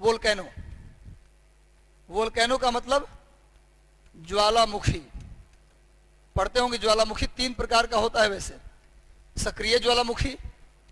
Volcano. Volcano का मतलब ज्वालामुखी। पढ़ते होंगे ज्वालामुखी 3 प्रकार का होता है वैसे, सक्रिय ज्वालामुखी,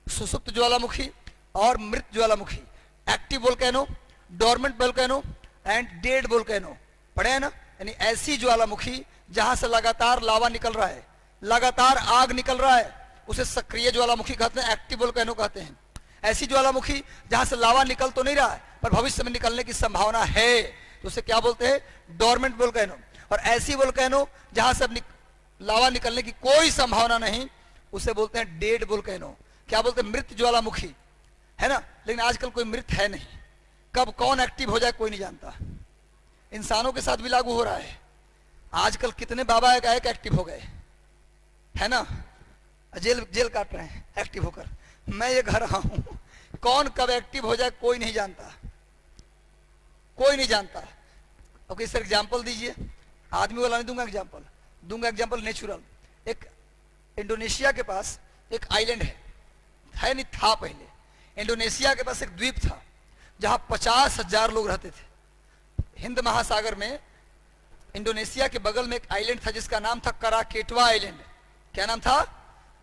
सुसुप्त ज्वालामुखी और मृत ज्वालामुखी। Active volcano, dormant volcano and dead volcano. पढ़े हैं ना? यानी ऐसी ज्वालामुखी जहां से लगातार लावा निकल रहा है, लगातार आग निकल रहा है, उसे सक्रिय ज्वालामुखी कहते हैं, एक्टिव वोल्केनो कहते हैं। ऐसी ज्वालामुखी जहां से लावा निकल तो नहीं रहा है पर भविष्य में निकलने की संभावना है, तो उसे क्या बोलते हैं? Dormant volcano. और ऐसी वोल्केनो जहां से लावा निकलने की कोई संभावना नहीं, उसे बोलते हैं डेड वोल्केनो। क्या बोलते हैं? मृत ज्वालामुखी, है ना? लेकिन आजकल कोई मृत है नहीं, कब कौन एक्टिव हो जाए कोई नहीं जानता। इंसानों के साथ भी लागू हो रहा है। आजकल कितने बाबा एक एक्टिव हो गए, है ना? जेल काट रहे हैं एक्टिव होकर। मैं ये कह रहा हूं, कौन कब एक्टिव हो जाए कोई नहीं जानता, कोई नहीं जानता। अब किसी एग्जाम्पल दीजिए, आदमी वाला नहीं दूंगा एग्जाम्पल, दूंगा एग्जाम्पल नेचुरल। एक इंडोनेशिया के पास एक आइलैंड है नहीं, था पहले। इंडोनेशिया के पास एक द्वीप था जहां 50,000 लोग रहते थे। हिंद महासागर में इंडोनेशिया के बगल में एक आइलैंड था जिसका नाम था कराकेटवा आइलैंड। क्या नाम था?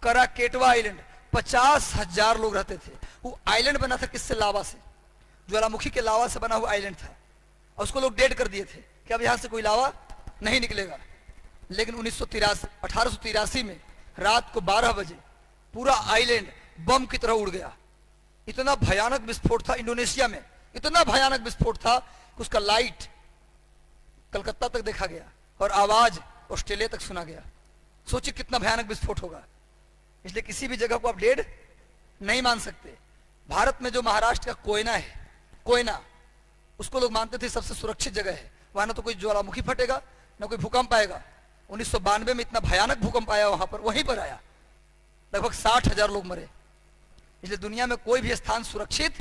कराकेटवा आइलैंड। 50,000 लोग रहते थे। वो आइलैंड बना था किससे? लावा से, ज्वालामुखी के लावा से बना हुआ आइलैंड था। और उसको लोग डेड कर दिए थे कि अब यहां से कोई लावा नहीं निकलेगा। लेकिन 1883 में रात को 12 बजे पूरा आइलैंड बम की तरह उड़ गया। इतना भयानक विस्फोट था इंडोनेशिया में, इतना भयानक विस्फोट था कि उसका लाइट कलकत्ता तक देखा गया और आवाज ऑस्ट्रेलिया तक सुना गया। सोचिए कितना भयानक विस्फोट होगा। इसलिए किसी भी जगह को आप डेड नहीं मान सकते। भारत में जो महाराष्ट्र का कोयना है, कोयना, उसको लोग मानते थे सबसे सुरक्षित जगह है, वहां ना तो कोई ज्वालामुखी फटेगा ना कोई भूकंप आएगा। 1992 में इतना भयानक भूकंप आया वहां पर, वहीं पर आया, लगभग 60,000 लोग मरे। इसलिए दुनिया में कोई भी स्थान सुरक्षित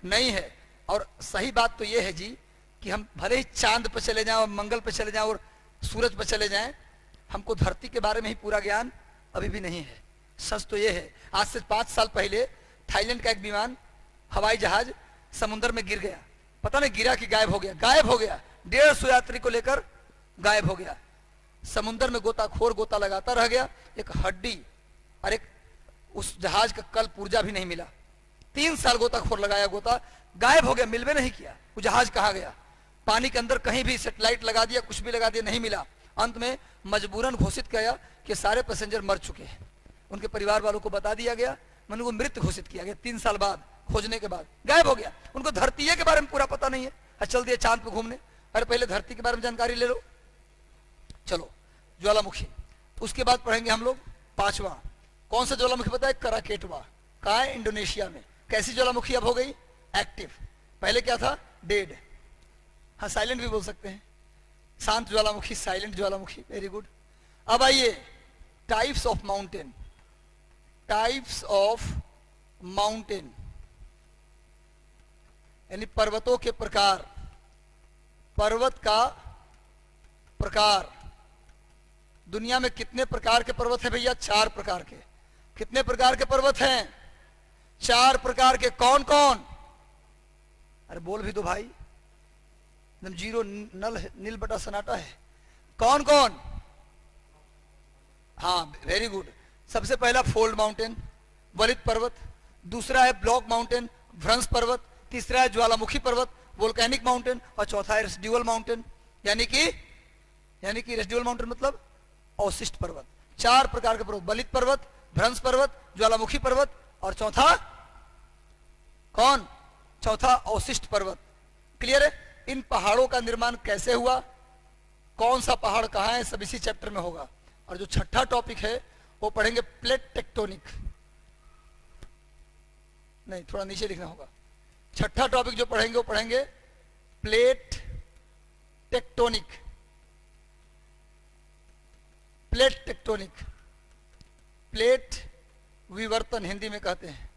नहीं है। और सही बात तो यह है जी कि हम भले ही चांद पर चले जाएं और मंगल पर चले जाएं और सूरज पर चले जाएं, हमको धरती के बारे में ही पूरा ज्ञान अभी भी नहीं है। सच तो यह है, आज से 5 साल पहले थाईलैंड का एक विमान, हवाई जहाज समुद्र में गिर गया। पता नहीं गिरा कि गायब हो गया, गायब हो गया। 150 यात्री को लेकर गायब हो गया। समुद्र में गोताखोर गोता लगाता रह गया, एक हड्डी और एक उस जहाज का कल पुर्जा भी नहीं मिला। 3 साल गोताखोर लगाया, गोता गायब हो गया, मिल भी नहीं किया। वो जहाज कहाँ गया? पानी के अंदर कहीं भी सेटेलाइट लगा दिया, कुछ भी लगा दिया, नहीं मिला। अंत में मजबूरन घोषित किया कि सारे पैसेंजर मर चुके हैं। उनके परिवार वालों को बता दिया गया, मन को मृत घोषित किया गया। 3 साल बाद खोजने के बाद गायब हो गया। उनको धरती के बारे में पूरा पता नहीं है। चल दिए चांद पे घूमने, अरे पहले धरती के बारे में जानकारी ले लो। चलो, ज्वालामुखी। उसके बाद पढ़ेंगे हम लोग 5वां। कौन सा ज्वालामुखी बताए? कराकेटवा। कहाँ है? इंडोनेशिया में। कैसी ज्वालामुखी अब हो गई? एक्टिव। पहले क्या था? डेड। हाँ, साइलेंट भी बोल सकते हैं। शांत ज्वालामुखी, साइलेंट ज्वालामुखी, वेरी गुड। अब आइए types of mountain. Types of mountain यानी पर्वतों के प्रकार। पर्वत का प्रकार। दुनिया में कितने प्रकार के पर्वत हैं भैया? 4 प्रकार के। कितने प्रकार के पर्वत हैं? 4 प्रकार के। कौन कौन? अरे बोल भी दो भाई, एकदम जीरो नील बटा सन्नाटा है। कौन कौन? हाँ, वेरी गुड। सबसे पहला फोल्ड माउंटेन, वलित पर्वत। दूसरा है ब्लॉक माउंटेन, भ्रंश पर्वत। तीसरा है ज्वालामुखी पर्वत, वोल्केनिक माउंटेन। और चौथा है रेसिडुअल माउंटेन, यानी कि रेसिडुअल माउंटेन मतलब अवशिष्ट पर्वत। 4 प्रकार के पर्वत, वलित पर्वत, भ्रंश पर्वत, ज्वालामुखी पर्वत और चौथा कौन? चौथा अवशिष्ट पर्वत। क्लियर है? इन पहाड़ों का निर्माण कैसे हुआ, कौन सा पहाड़ कहां है, सब इसी चैप्टर में होगा। और जो छठा टॉपिक है वो पढ़ेंगे प्लेट टेक्टोनिक। नहीं, थोड़ा नीचे लिखना होगा। छठा टॉपिक जो पढ़ेंगे वो पढ़ेंगे plate tectonic. Plate tectonic, plate विवर्तन हिंदी में कहते हैं।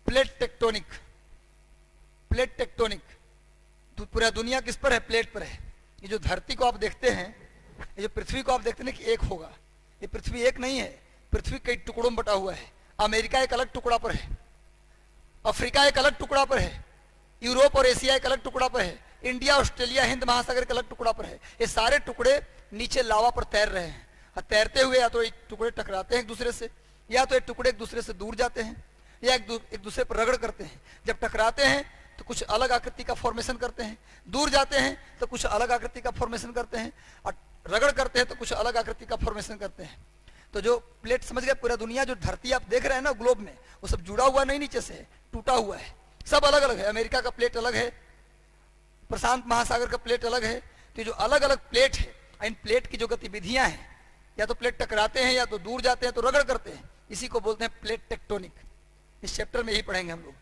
Plate tectonic, plate tectonic. तो पूरा दुनिया किस पर है? प्लेट पर है। ये जो धरती को आप देखते हैं, ये जो पृथ्वी को आप देखते हैं कि एक होगा, ये पृथ्वी एक नहीं है। पृथ्वी कई टुकड़ों में बटा हुआ है। अमेरिका एक अलग टुकड़ा पर है, अफ्रीका एक अलग टुकड़ा पर है, यूरोप और एशिया एक अलग टुकड़ा पर है, इंडिया ऑस्ट्रेलिया हिंद महासागर एक अलग टुकड़ा पर है। ये सारे टुकड़े नीचे लावा पर तैर रहे हैं, और तैरते हुए या तो एक टुकड़े टकराते हैं एक दूसरे से, या तो एक टुकड़े एक दूसरे से दूर जाते हैं, या एक दूसरे पर रगड़ करते हैं। जब टकराते हैं तो कुछ अलग आकृति का फॉर्मेशन करते हैं, दूर जाते हैं तो कुछ अलग आकृति का फॉर्मेशन करते हैं, और रगड़ करते हैं तो कुछ अलग आकृति का फॉर्मेशन करते हैं। तो जो प्लेट समझ गए, पूरा दुनिया जो धरती आप देख रहे हैं ना ग्लोब में, वो सब जुड़ा हुआ नहीं नीचे से, टूटा हुआ है, सब अलग अलग है। अमेरिका का प्लेट अलग है, प्रशांत महासागर का प्लेट अलग है। तो जो अलग अलग प्लेट है, इन प्लेट की जो गतिविधियां हैं, या तो प्लेट टकराते हैं, या तो दूर जाते हैं, तो रगड़ करते हैं, इसी को बोलते हैं प्लेट टेक्टोनिक। इस चैप्टर में यही पढ़ेंगे हम लोग।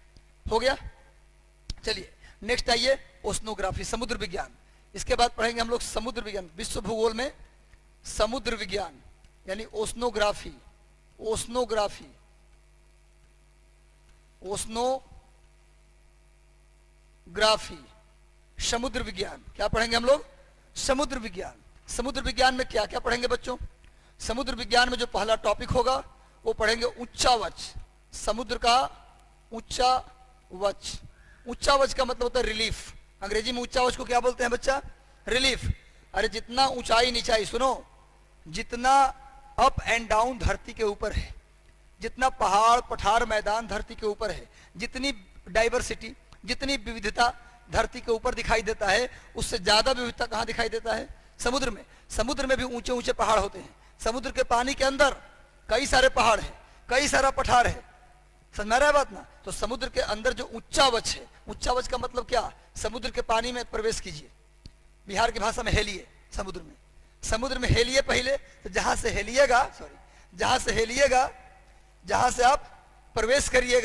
हो गया, चलिए नेक्स्ट आइए, ओशनोग्राफी, समुद्र विज्ञान। इसके बाद पढ़ेंगे हम लोग समुद्र विज्ञान, विश्व भूगोल में समुद्र विज्ञान यानी ओशनोग्राफी। ओशनोग्राफी, ओशनोग्राफी, समुद्र विज्ञान। क्या पढ़ेंगे हम लोग? समुद्र विज्ञान। समुद्र विज्ञान में क्या क्या पढ़ेंगे बच्चों? समुद्र विज्ञान में जो पहला टॉपिक होगा वो पढ़ेंगे उच्चावच, समुद्र का उच्चावच। उच्चावच का मतलब होता है रिलीफ। अंग्रेजी में उच्चावच को क्या बोलते हैं बच्चा? रिलीफ। अरे जितना ऊंचाई नीचाई, सुनो, जितना अप एंड डाउन धरती के ऊपर है, जितना पहाड़ पठार मैदान धरती के ऊपर है, जितनी डाइवर्सिटी, जितनी विविधता धरती के ऊपर दिखाई देता है, उससे ज्यादा विविधता कहाँ दिखाई देता है? समुद्र में। समुद्र में भी ऊंचे ऊंचे पहाड़ होते हैं। समुद्र के पानी के अंदर कई सारे पहाड़ है, कई सारा पठार है। समझ में आ रहा है बात ना? तो समुद्र के अंदर जो उच्चावच है, उच्चावच का मतलब क्या? समुद्र के पानी में प्रवेश कीजिए, बिहार की भाषा में हेलिए। समुद्र में हेलिए पहले, तो जहां से हेलिएगा, जहां से आप प्रवेश करिएगा